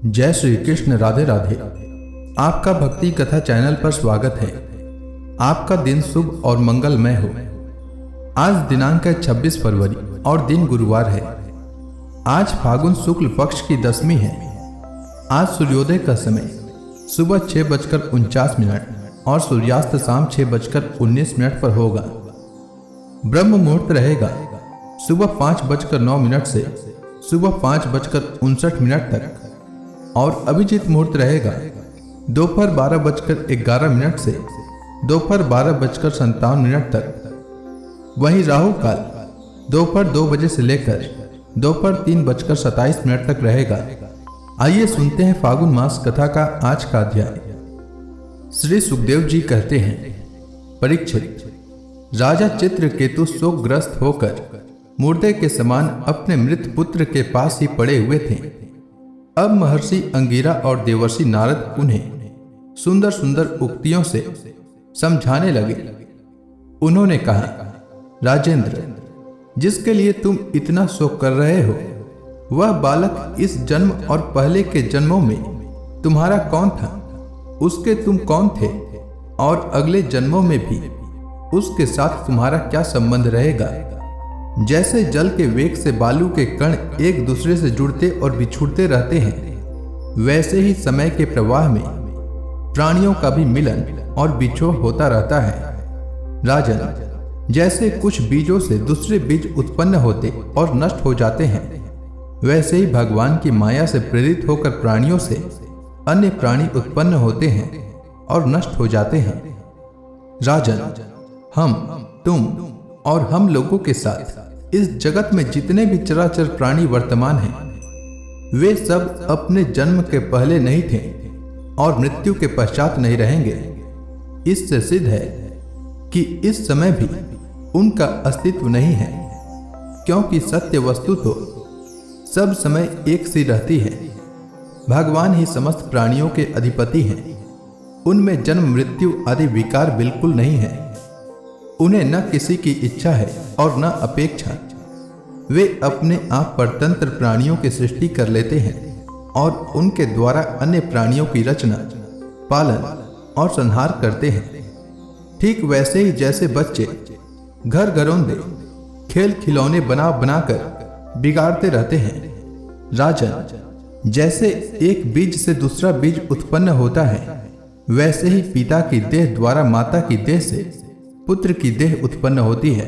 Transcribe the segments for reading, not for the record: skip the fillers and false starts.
जय श्री कृष्ण। राधे राधे। आपका भक्ति कथा चैनल पर स्वागत है। आपका दिन शुभ और मंगलमय हो। आज दिनांक है 26 फरवरी और दिन गुरुवार है। आज फागुन शुक्ल पक्ष की दशमी है। आज सूर्योदय का समय सुबह 6:49 और सूर्यास्त शाम 6:19 पर होगा। ब्रह्म मुहूर्त रहेगा सुबह 5:09 से सुबह 5:59 तक और अभिजीत मुहूर्त रहेगा दोपहर 12:11 से दोपहर 12:57 तक। वहीं राहु काल दोपहर 2 बजे से लेकर दोपहर 3:27 तक रहेगा। आइए सुनते हैं फागुन मास कथा का आज का अध्याय। श्री सुखदेव जी कहते हैं, परीक्षित, राजा चित्रकेतु शोकग्रस्त होकर मुर्दे के समान अपने मृत पुत्र के पास ही पड़े हुए थे। अब महर्षि अंगिरा और देवर्षि नारद उन्हें सुंदर सुंदर उक्तियों से समझाने लगे। उन्होंने कहा, राजेंद्र, जिसके लिए तुम इतना शोक कर रहे हो, वह बालक इस जन्म और पहले के जन्मों में तुम्हारा कौन था? उसके तुम कौन थे? और अगले जन्मों में भी उसके साथ तुम्हारा क्या संबंध रहेगा? जैसे जल के वेग से बालू के कण एक दूसरे से जुड़ते और बिछुड़ते रहते हैं, वैसे ही समय के प्रवाह में प्राणियों का भी मिलन और बिछोह होता रहता है। राजन, जैसे कुछ बीजों से दूसरे बीज उत्पन्न होते और नष्ट हो जाते हैं, वैसे ही भगवान की माया से प्रेरित होकर प्राणियों से अन्य प्राणी उत्पन्न होते हैं और नष्ट हो जाते हैं। राजन, हम, तुम और हम लोगों के साथ इस जगत में जितने भी चराचर प्राणी वर्तमान हैं, वे सब अपने जन्म के पहले नहीं थे और मृत्यु के पश्चात नहीं रहेंगे। इससे सिद्ध है कि इस समय भी उनका अस्तित्व नहीं है, क्योंकि सत्य वस्तु तो सब समय एक सी रहती है। भगवान ही समस्त प्राणियों के अधिपति हैं। उनमें जन्म मृत्यु आदि विकार बिल्कुल नहीं है। उन्हें न किसी की इच्छा है और न अपेक्षा। वे अपने आप परतंत्र प्राणियों की सृष्टि कर लेते हैं और उनके द्वारा अन्य प्राणियों की रचना, पालन और संहार करते हैं। ठीक वैसे ही जैसे बच्चे घर घरौंदे खेल खिलौने बना बनाकर बिगाड़ते रहते हैं। राजन, जैसे एक बीज से दूसरा बीज उत्पन्न होता है, वैसे ही पिता की देह द्वारा माता की देह से पुत्र की देह उत्पन्न होती है।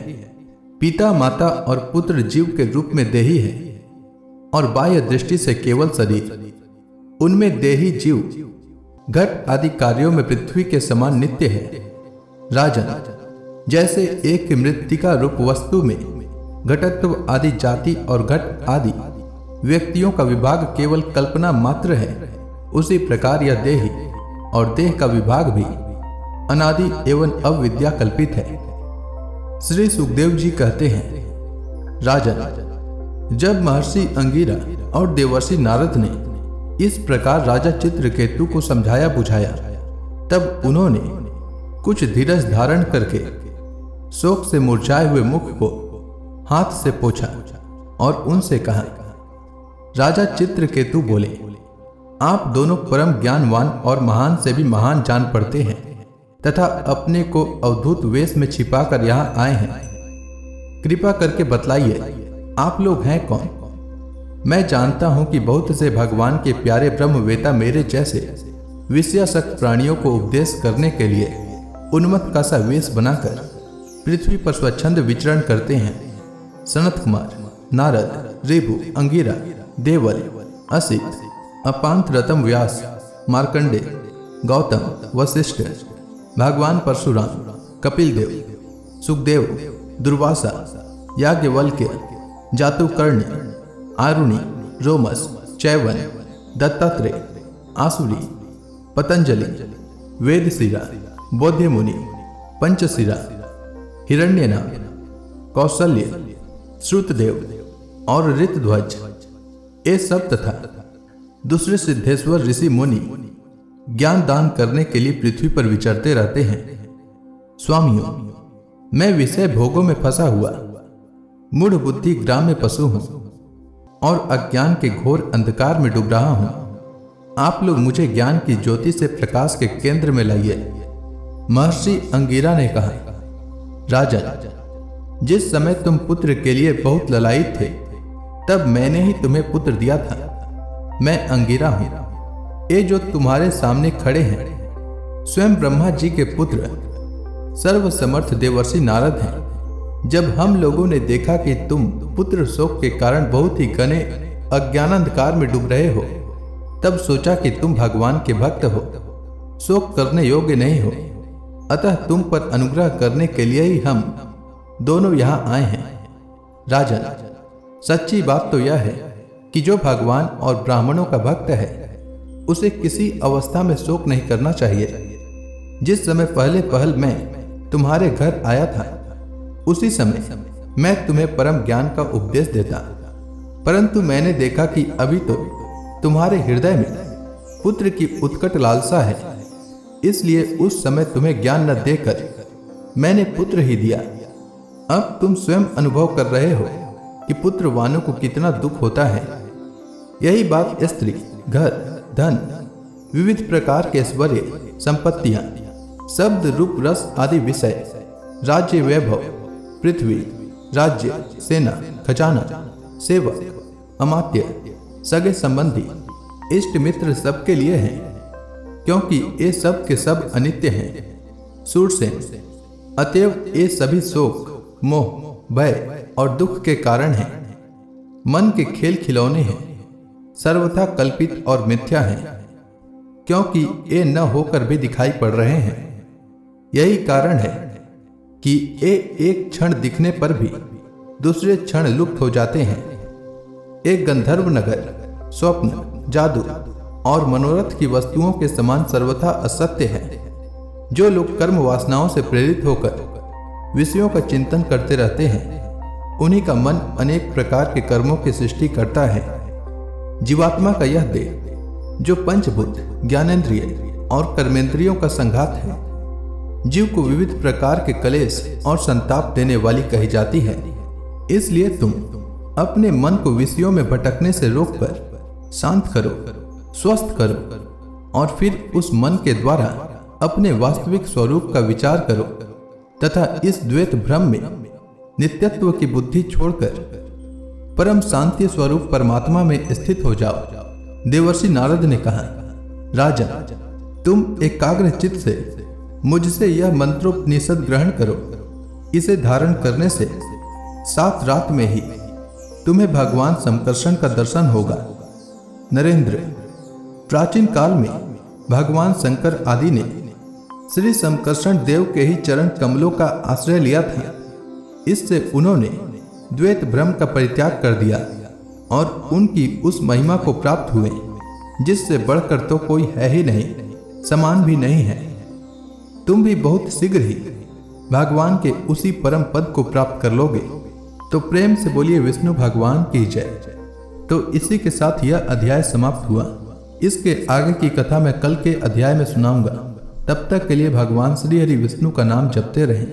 पिता, माता और पुत्र जीव के रूप में देही है और बाह्य दृष्टि से केवल शरीर। उनमें देही जीव घट आदि कार्यों में पृथ्वी के समान नित्य है। राजन, जैसे एक मृत्तिका रूप वस्तु में घटत्व आदि जाति और घट आदि व्यक्तियों का विभाग केवल कल्पना मात्र है, उसी प्रकार यह देही और देह का विभाग भी अनादि एवं अविद्या कल्पित है। श्री सुखदेव जी कहते हैं, राजन, जब महर्षि अंगिरा और देवर्षि नारद ने इस प्रकार राजा चित्रकेतु को समझाया बुझाया, तब उन्होंने कुछ धीरज धारण करके शोक से मुरझाए हुए मुख को हाथ से पोंछा और उनसे कहा। राजा चित्रकेतु बोले, आप दोनों परम ज्ञानवान और महान से भी महान जान पड़ते हैं तथा अपने को अवधूत वेश में छिपाकर यहाँ आए हैं। कृपा करके बतलाइए, आप लोग हैं कौन? मैं जानता हूं कि बहुत से भगवान के प्यारे ब्रह्मवेता मेरे जैसे विषयासक्त प्राणियों को उपदेश करने के लिए उन्मत्त का सा वेश बनाकर पृथ्वी पर स्वच्छंद विचरण करते हैं। सनत कुमार, नारद, ऋभु, अंगिरा, देवल, असित, अपांत रतम व्यास, मार्कंडे, गौतम, वशिष्ठ, भगवान परशुराम, कपिल देव, सुखदेव, दुर्वासा, याज्ञवल्क्य, जातुकर्णी, आरुणि, रोमस, चैवन, दत्तात्रेय, आसुरी, पतंजलि, वेदशिरा, बौद्धमुनि, पंचशिरा, हिरण्यनाभ, कौशल्य, श्रुतदेव और ऋतध्वज, ये सब तथा दूसरे सिद्धेश्वर ऋषि मुनि ज्ञान दान करने के लिए पृथ्वी पर विचरते रहते हैं। स्वामियों, मैं विषय भोगों में फंसा हुआ मूढ़ बुद्धि ग्राम्य पशु हूं और अज्ञान के घोर अंधकार में डूब रहा हूं। आप लोग मुझे ज्ञान की ज्योति से प्रकाश के केंद्र में लाइए। महर्षि अंगिरा ने कहा, राजन, जिस समय तुम पुत्र के लिए बहुत ललायित थे, तब मैंने ही तुम्हें पुत्र दिया था। मैं अंगिरा हूं। ये जो तुम्हारे सामने खड़े हैं, स्वयं ब्रह्मा जी के पुत्र सर्वसमर्थ देवर्षि नारद हैं। जब हम लोगों ने देखा कि तुम पुत्र शोक के कारण बहुत ही घने अज्ञानांधकार में डूब रहे हो, तब सोचा कि तुम भगवान के भक्त हो, शोक करने योग्य नहीं हो, अतः तुम पर अनुग्रह करने के लिए ही हम दोनों यहाँ आए हैं। राजन, सच्ची बात तो यह है कि जो भगवान और ब्राह्मणों का भक्त है, उसे किसी अवस्था में शोक नहीं करना चाहिए। जिस समय पहले पहल मैं तुम्हारे घर आया था, उसी समय मैं तुम्हें परम ज्ञान का उपदेश देता, परंतु मैंने देखा कि अभी तो तुम्हारे हृदय में पुत्र की उत्कट लालसा है, इसलिए उस समय तुम्हें ज्ञान न देकर मैंने पुत्र ही दिया। अब तुम स्वयं अनुभव कर रहे हो कि पुत्रवानों को कितना दुख होता है। यही बात स्त्री, घर, धन, विविध प्रकार के ऐश्वर्य, संपत्तियां, शब्द, रूप, रस आदि विषय, राज्य, वैभव, पृथ्वी, राज्य, सेना, खजाना, सेवक, अमात्य, सगे संबंधी, इष्ट मित्र सबके लिए हैं, क्योंकि ये सब के सब अनित्य हैं। सूरसेन, अतएव ये सभी शोक, मोह, भय और दुख के कारण हैं। मन के खेल खिलौने हैं, सर्वथा कल्पित और मिथ्या हैं, क्योंकि ये न होकर भी दिखाई पड़ रहे हैं। यही कारण है कि ये एक क्षण दिखने पर भी दूसरे क्षण लुप्त हो जाते हैं। एक गंधर्व नगर स्वप्न, जादू और मनोरथ की वस्तुओं के समान सर्वथा असत्य है। जो लोग कर्म वासनाओं से प्रेरित होकर विषयों का चिंतन करते रहते हैं, उन्हीं का मन अनेक प्रकार के कर्मों की सृष्टि करता है। जीवात्मा का यह देह, जो पंचभूत, ज्ञानेंद्रिय और कर्मेंद्रियों का संघात है, जीव को विविध प्रकार के क्लेश और संताप देने वाली कही जाती है। इसलिए तुम अपने मन को विषयों में भटकने से रोककर शांत करो, स्वस्थ करो और फिर उस मन के द्वारा अपने वास्तविक स्वरूप का विचार करो तथा इस द्वैत भ्रम में नित्यत्व की बुद्धि छोड़कर परम शांति स्वरूप परमात्मा में स्थित हो जाओ। देवर्षि नारद ने कहा, राजन, तुम एकाग्र चित्त से मुझसे यह मंत्रोपनिषद ग्रहण करो। इसे धारण करने से 7 रात में ही तुम्हें भगवान संकर्षण का दर्शन होगा। नरेंद्र, प्राचीन काल में भगवान शंकर आदि ने श्री संकर्षण देव के ही चरण कमलों का आश्रय लिया था। इससे उन्होंने द्वैत भ्रम का परित्याग कर दिया और उनकी उस महिमा को प्राप्त हुए जिससे बढ़कर तो कोई है ही नहीं, समान भी नहीं है। तुम भी बहुत शीघ्र ही भगवान के उसी परम पद को प्राप्त कर लोगे। तो प्रेम से बोलिए विष्णु भगवान की जय। तो इसी के साथ यह अध्याय समाप्त हुआ। इसके आगे की कथा मैं कल के अध्याय में सुनाऊंगा। तब तक के लिए भगवान श्री हरि विष्णु का नाम जपते रहें।